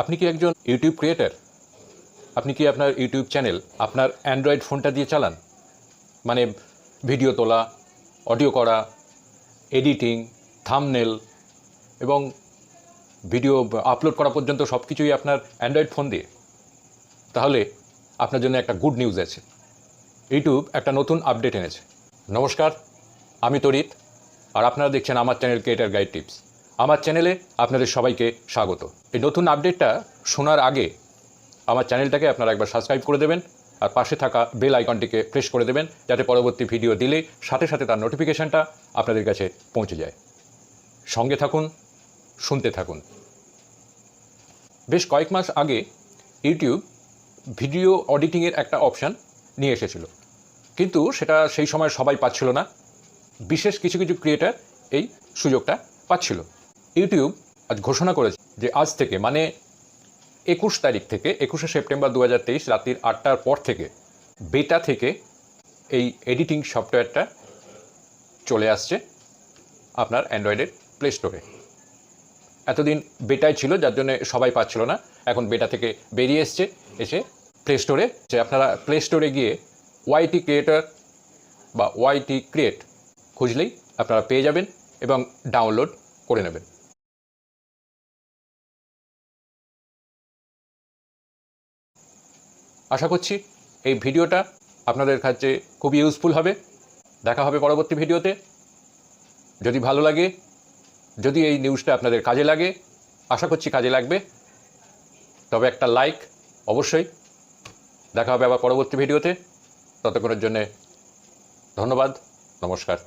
আপনি কি একজন ইউটিউব ক্রিয়েটর? আপনি কি আপনার ইউটিউব চ্যানেল আপনার অ্যান্ড্রয়েড ফোনটা দিয়ে চালান? মানে ভিডিও তোলা, অডিও করা, এডিটিং, থাম্বনেল এবং ভিডিও আপলোড করা পর্যন্ত সব কিছুই আপনার অ্যান্ড্রয়েড ফোন দিয়ে? তাহলে আপনার জন্য একটা গুড নিউজ আছে। ইউটিউব একটা নতুন আপডেট এনেছে। নমস্কার, আমি তরিত, আর আপনারা দেখছেন আমার চ্যানেল ক্রিয়েটর গাইড টিপস। আমার চ্যানেলে আপনাদের সবাইকে স্বাগত। এই নতুন আপডেটটা শোনার আগে আমার চ্যানেলটাকে আপনারা একবার সাবস্ক্রাইব করে দেবেন আর পাশে থাকা বেল আইকনটিকে প্রেস করে দেবেন, যাতে পরবর্তী ভিডিও দিলে সাথে সাথে তার নোটিফিকেশানটা আপনাদের কাছে পৌঁছে যায়। সঙ্গে থাকুন, শুনতে থাকুন। বেশ কয়েক মাস আগে ইউটিউব ভিডিও অডিটিংয়ের একটা অপশান নিয়ে এসেছিল, কিন্তু সেটা সেই সময় সবাই পাচ্ছিল না। বিশেষ কিছু কিছু ক্রিয়েটার এই সুযোগটা পাচ্ছিল। ইউটিউব আজ ঘোষণা করেছে যে আজ থেকে, মানে 21 তারিখ থেকে, 21শে সেপ্টেম্বর 2023 রাত্রির 8টার পর থেকে বেটা থেকে এই এডিটিং সফটওয়্যারটা চলে আসছে আপনার অ্যান্ড্রয়েডের প্লে স্টোরে। এতদিন বেটায় ছিল, যার জন্য সবাই পাচ্ছিল না। এখন বেটা থেকে বেরিয়ে এসে প্লে স্টোরে, যে আপনারা প্লে স্টোরে গিয়ে ওয়াইটি ক্রিয়েটর বা ওয়াইটি ক্রিয়েট খুঁজলেই আপনারা পেয়ে যাবেন এবং ডাউনলোড করে নেবেন। আশা করছি এই ভিডিওটা আপনাদের কাছে খুব ইউজফুল হবে। দেখা হবে পরবর্তী ভিডিওতে। যদি ভালো লাগে, যদি এই নিউজটা আপনাদের কাজে লাগে, আশা করছি কাজে লাগবে, তবে একটা লাইক অবশ্যই। দেখা হবে আবার পরবর্তী ভিডিওতে। ততক্ষণের জন্যে ধন্যবাদ, নমস্কার।